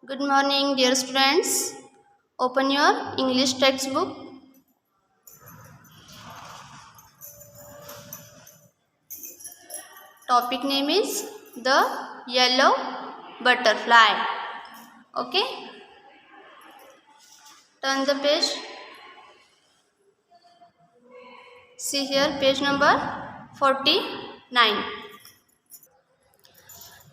Good morning, dear students. Open your English textbook. Topic name is the yellow butterfly. Okay. Turn the page. See here, page number 49.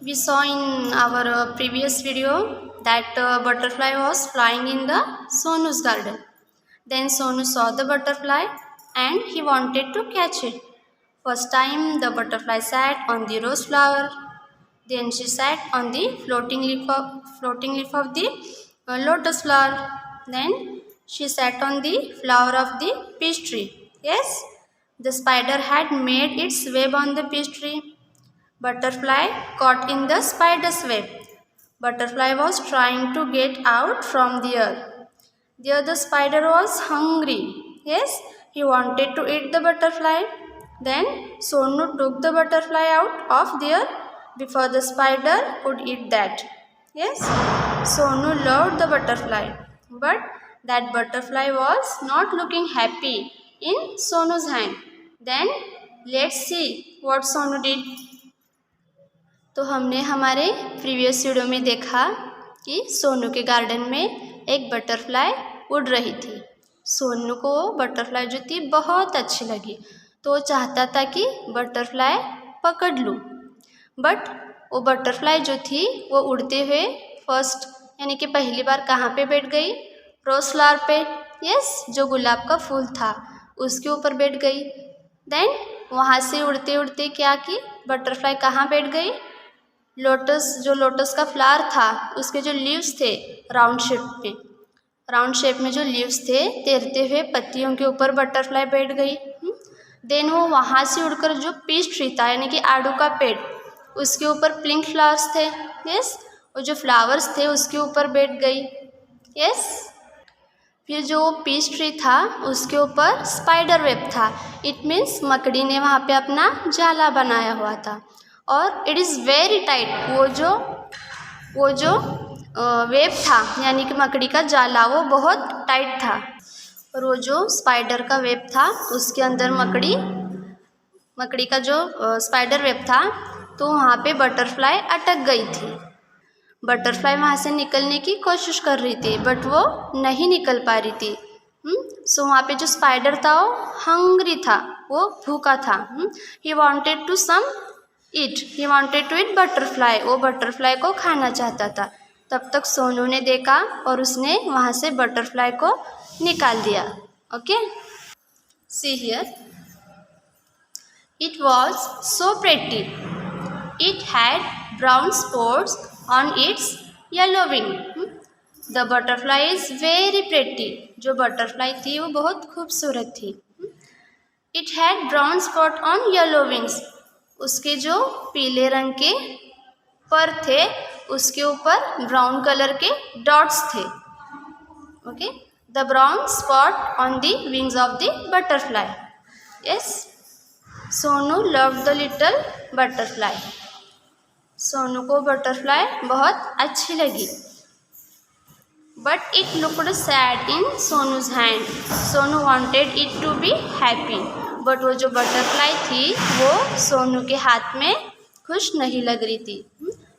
We saw in our previous video that butterfly was flying in the Sonu's garden. Then Sonu saw the butterfly and he wanted to catch it. First time the butterfly sat on the rose flower. Then she sat on the floating leaf of the lotus flower. Then she sat on the flower of the peach tree. Yes, the spider had made its web on the peach tree. Butterfly caught in the spider's web. Butterfly was trying to get out from there. There the spider was hungry. Yes, he wanted to eat the butterfly. Then Sonu took the butterfly out of there before the spider could eat that. Yes, Sonu loved the butterfly, but that butterfly was not looking happy in Sonu's hand. Then let's see what Sonu did. तो हमने हमारे previous video में देखा कि सोनू के garden में एक butterfly उड़ रही थी। सोनू को बटरफ्लाई जो थी बहुत अच्छी लगी, तो वो चाहता था कि बटरफ्लाई पकड़ लूँ। बट वो बटरफ्लाई जो थी वो उड़ते हुए फर्स्ट यानी कि पहली बार कहाँ पे बैठ गई? रोज फ्लावर पे। यस, जो गुलाब का फूल था उसके ऊपर बैठ गई। देन वहाँ से उड़ते उड़ते क्या की बटरफ्लाई कहाँ बैठ गई? लोटस का फ्लावर था उसके जो लीव्स थे राउंड शेप में जो लीव्स थे तैरते हुए पत्तियों के ऊपर बटरफ्लाई बैठ गई। देन वो वहाँ से उड़कर जो पीच ट्री था यानी कि आड़ू का पेड़ उसके ऊपर पिंक फ्लावर्स थे। यस, वो जो फ्लावर्स थे उसके ऊपर बैठ गई। यस, फिर जो पीच ट्री था उसके ऊपर स्पाइडर वेब था। इट मीन्स मकड़ी ने वहाँ पे अपना जाला बनाया हुआ था और इट इज़ वेरी टाइट। वो जो वेब था यानी कि मकड़ी का जाला वो बहुत टाइट था, और वो जो स्पाइडर का वेब था उसके अंदर मकड़ी का जो स्पाइडर वेब था, तो वहाँ पे बटरफ्लाई अटक गई थी। बटरफ्लाई वहाँ से निकलने की कोशिश कर रही थी बट वो नहीं निकल पा रही थी। सो वहाँ पे जो स्पाइडर था वो हंग्री था, वो भूखा था। He wanted to eat butterfly. वो बटरफ्लाई को खाना चाहता था। तब तक सोनू ने देखा और उसने वहाँ से बटरफ्लाई को निकाल दिया। Okay, see here, it was so pretty. It had brown spots on it's yellow wing. The butterfly is very pretty. जो बटरफ्लाई थी वो बहुत खूबसूरत थी। It had brown spot on yellow wings. उसके जो पीले रंग के पर थे उसके ऊपर ब्राउन कलर के डॉट्स थे। Okay, the brown spot on the wings of the butterfly. Yes, Sonu loved the little butterfly. Sonu को बटरफ्लाई बहुत अच्छी लगी। But it looked sad in Sonu's hand. Sonu wanted it to be happy. But वो जो butterfly थी वो सोनू के हाथ में खुश नहीं लग रही थी।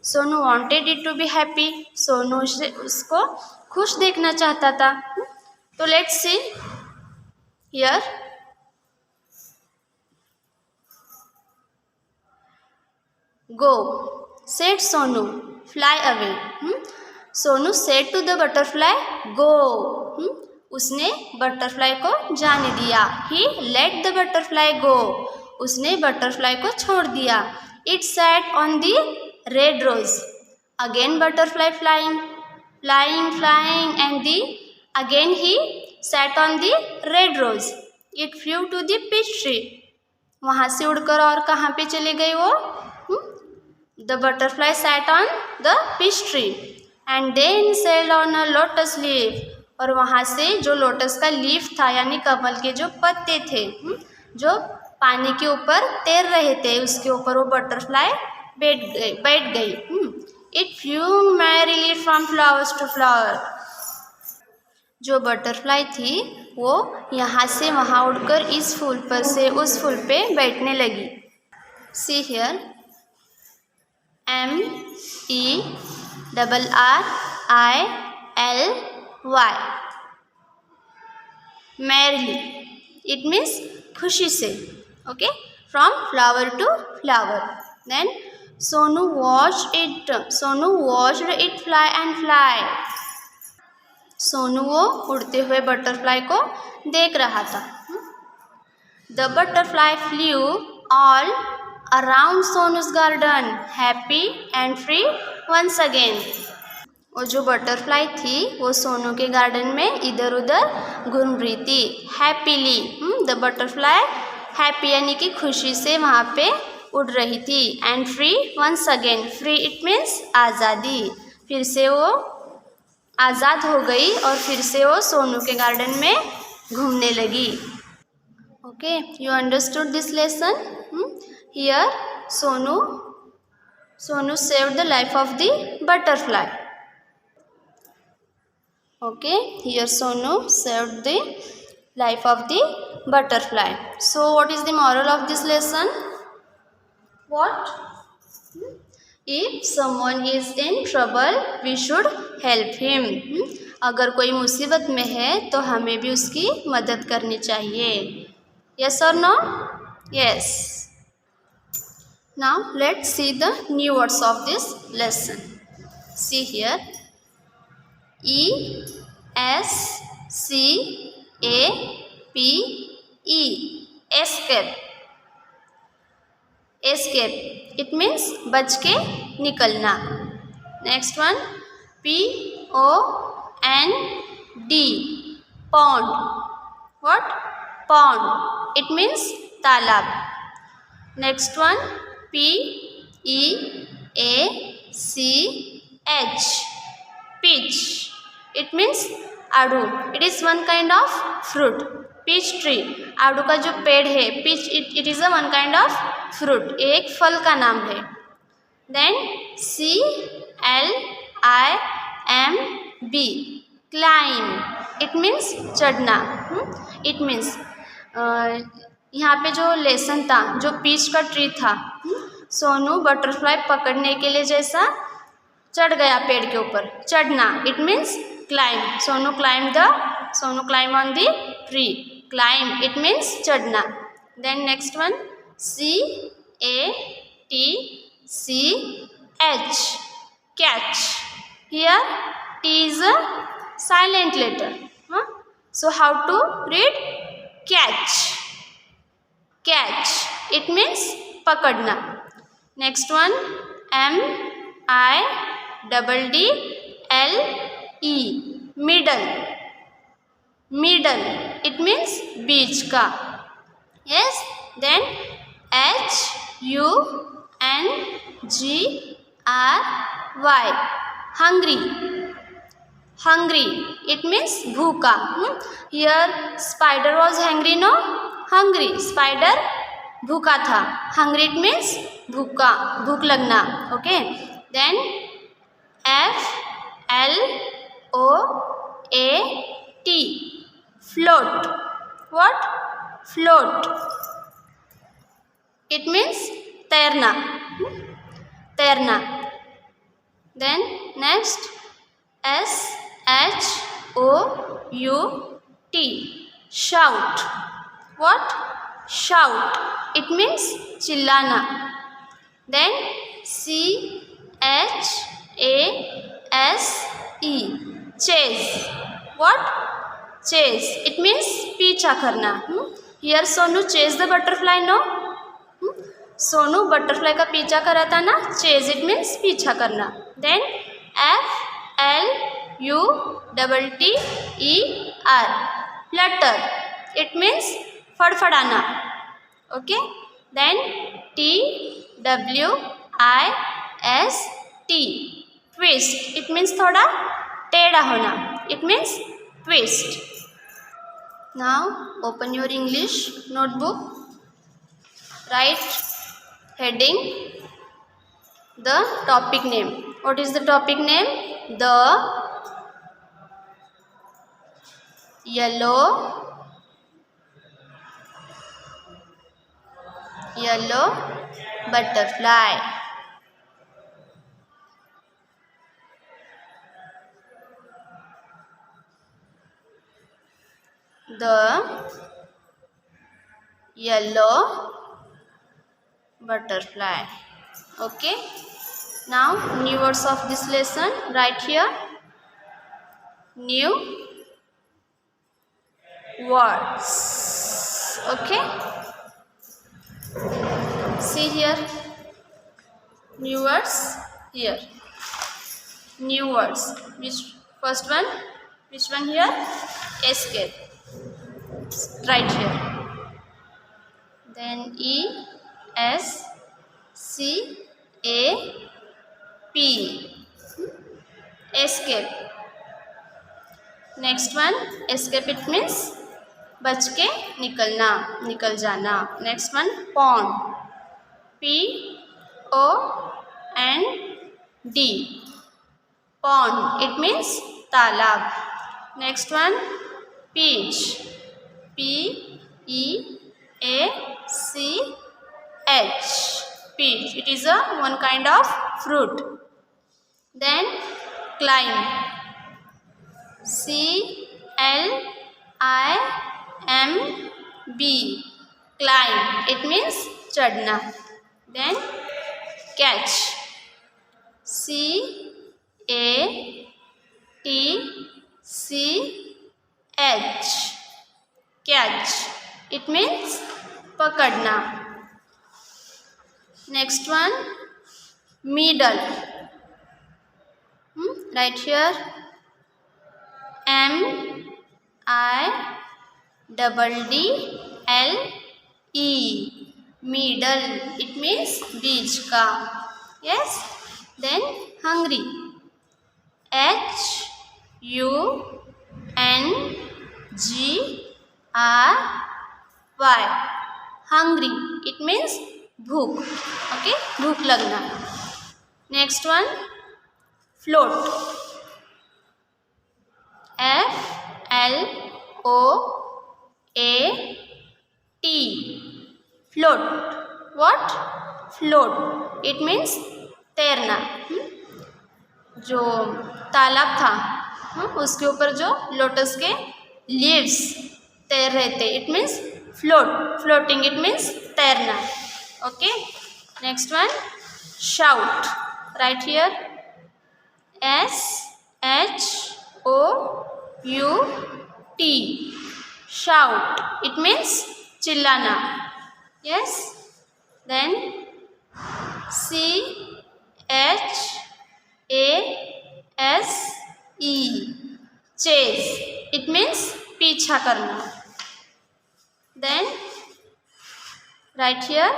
Sonu wanted it to be happy. Sonu उसको खुश देखना चाहता था। तो let's see here, go said Sonu, fly away. Sonu said to the butterfly go. उसने बटरफ्लाई को जाने दिया। He let the butterfly go. उसने बटरफ्लाई को छोड़ दिया। It sat on the red rose. Again butterfly flying and the again he sat on the red rose. It flew to the peach tree. वहाँ से उड़कर और कहाँ पे चले गए वो? The butterfly sat on the peach tree and then sailed on a lotus leaf. और वहाँ से जो लोटस का लीफ था यानी कमल के जो पत्ते थे जो पानी के ऊपर तैर रहे थे उसके ऊपर वो बटरफ्लाई बैठ गई। It flew merrily from flowers to flower. जो बटरफ्लाई थी वो यहाँ से वहाँ उड़कर इस फूल पर से उस फूल पे बैठने लगी. See here, MERRILY. Merrily. It means खुशी से. Okay, from flower to flower. Then Sonu watched it fly and fly. Sonu वो उड़ते हुए बटरफ्लाई को देख रहा था. The butterfly flew all around Sonu's garden, happy and free once again. वो जो बटरफ्लाई थी वो सोनू के गार्डन में इधर उधर घूम रही थी. हैप्पीली. द बटरफ्लाई हैप्पी यानी कि खुशी से वहाँ पे उड़ रही थी. And free once again. Free it means आज़ादी. फिर से वो आज़ाद हो गई और फिर से वो सोनू के गार्डन में घूमने लगी. Okay, you understood this lesson. Here Sonu saved the life of the butterfly. Okay, here Sonu saved the life of the butterfly. So what is the moral of this lesson? What? If someone is in trouble, we should help him. अगर कोई मुसीबत में है तो हमें भी उसकी मदद करनी चाहिए. Yes or no? Yes. Now let's see the new words of this lesson. See here. ESCAPE. Escape. Escape. It means बच के निकलना. Next one. POND. Pond. What? Pond. It means तालाब. Next one. PEACH. Peach. It means आड़ू. It is one kind of fruit. Peach tree. आड़ू का जो पेड़ है peach it is a one kind of fruit. एक फल का नाम है. Then CLIMB. Climb. It means चढ़ना. It means यहाँ पे जो लेसन था जो पीच का ट्री था सोनू बटरफ्लाई पकड़ने के लिए जैसा चढ़ गया पेड़ के ऊपर. चढ़ना. It means climb. Sonu climb on the tree. Climb it means चढ़ना. Then next one. CATCH. Catch. Here T is a silent letter. So how to read? Catch. Catch. It means पकड़ना. Next one. MIDDLE. Middle. Middle. It means बीच का. Yes. Then HUNGRY. Hungry. Hungry. It means भूखा. Here spider was hungry, no? Hungry. Spider भूखा था. Hungry it means भूखा, भूख लगना. Okay. Then FLOAT. Float. What? Float. It means तैरना. तैरना. Then next SHOUT. Shout. What? Shout. It means चिल्लाना. Then CHASE. Chase. What? Chase. It means पीछा करना. Here Sonu chase the butterfly, no? Sonu butterfly का पीछा कर रहा था ना. चेज इट मीन्स पीछा करना. Then FLUTTER. Flutter. It means फड़फड़ाना. Okay. Then TWIST. Twist. It means थोड़ा टेढ़ा होना. It means twist. Now open your English notebook. Write heading, the topic name. What is the topic name? The yellow butterfly. The yellow butterfly. Okay. Now new words of this lesson. Right here. New words. Okay. See here. New words here. New words. Which first one? Which one here? Escape. Right here. Then ESCAP. Escape. Next one, escape it means बच के निकलना, निकल जाना. Next one, pond. POND. Pond. It means तालाब. Next one, peach. PEACH. Peach. It is one kind of fruit. Then climb. CLIMB. Climb. It means चढ़ना. Then catch. CATCH. Catch. It means पकड़ना. Next one, middle. Right here, MIDDLE. Middle. It means बीच का. Yes. Then hungry. HUNGRY. Hungry. It means भूख. Okay. भूख लगना. Next one, float. FLOAT. Float. What? Float. It means तैरना. जो तालाब था उसके ऊपर जो लोटस के लीव्स तैर रहे थे. It means float. Floating. It means तैरना. Okay. Next one, shout. Right here, SHOUT. Shout. It means चिल्लाना. Yes. Then CHASE. Chase. It means पीछा करना. Then right here,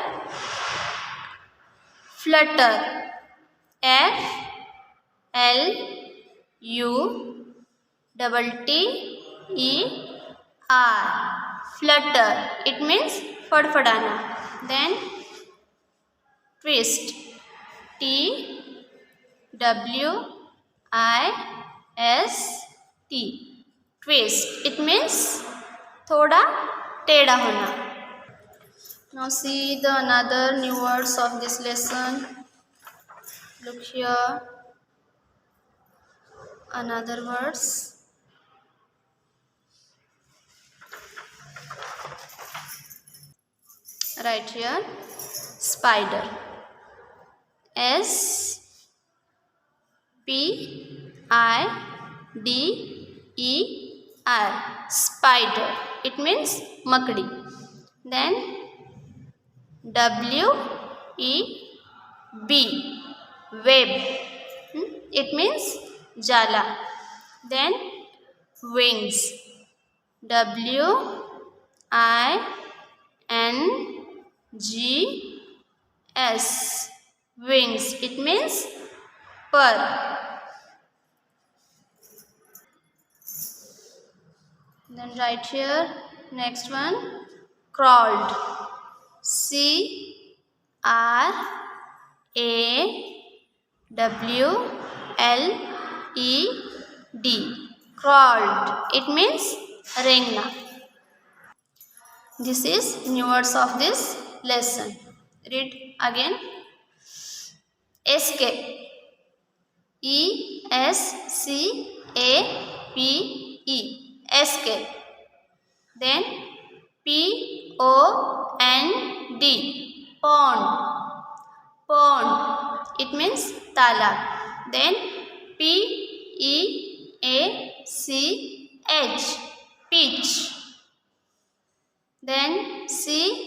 flutter. FLUTTER. Flutter. It means फड़फड़ाना. Then twist. TWIST. Twist. It means थोड़ा टेढ़ा होना. Now see the another new words of this lesson. Look here. Another words. Right here, spider. SPIDER. Spider. It means मकड़ी. Then WEB. Web. It means जाला. Then wings. WINGS. Wings. It means पर. Then right here, next one, crawled. CRAWLED. Crawled. It means rengna. This is new words of this lesson. Read again. Escape. ESCAPE. Escape. Then POND. Pond. Pond. It means talab. Then PEACH. Peach. Then CLIMB.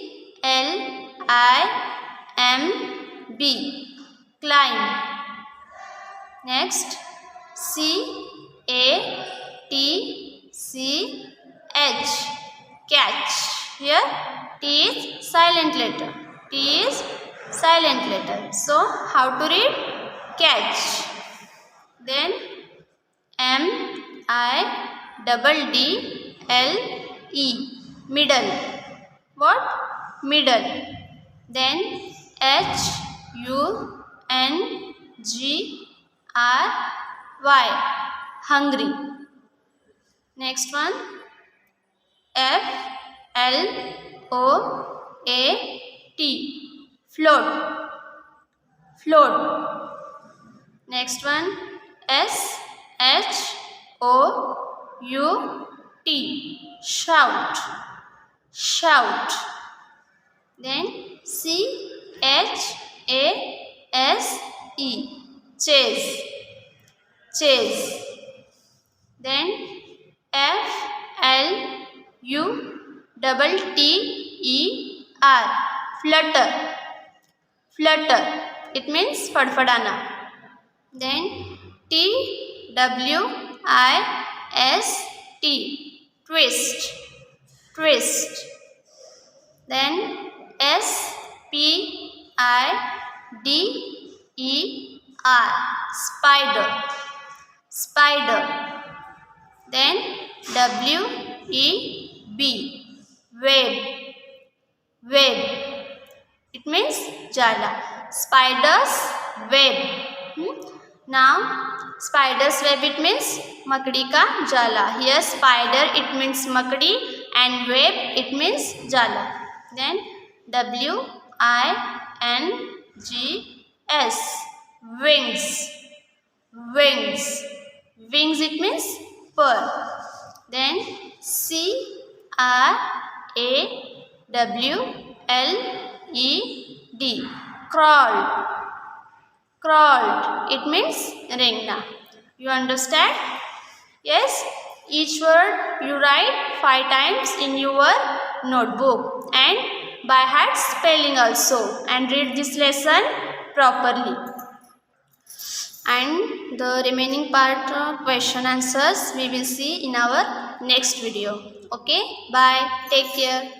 Climb. Next CATCH. Catch. Here T is silent letter. T is silent letter. So how to read? Catch. Then MIDDLE. Middle. What? Middle. Then HUNGRY. Hungry. Next one. FLOAT. Float. Float. Next one. SHOUT. Shout. Shout. Then CHASE. Chase. Chase. Then FLUTTER. Flutter. Flutter. It means fadfadana. Then TWIST. Twist. Twist. Then SPIDER. Spider. Spider. Then WEB. Web. Web. It means jala. Spider's web. Now spider's web it means makdi ka jala. Here spider it means makdi and web it means jala. Then WINGS. Wings. Wings. Wings it means pearl. Then CRAWLED. Crawled. Crawled. It means rengna. You understand? Yes. Each word you write 5 times in your notebook and by heart spelling also, and read this lesson properly. And the remaining part question answers we will see in our next video. Okay, bye, take care.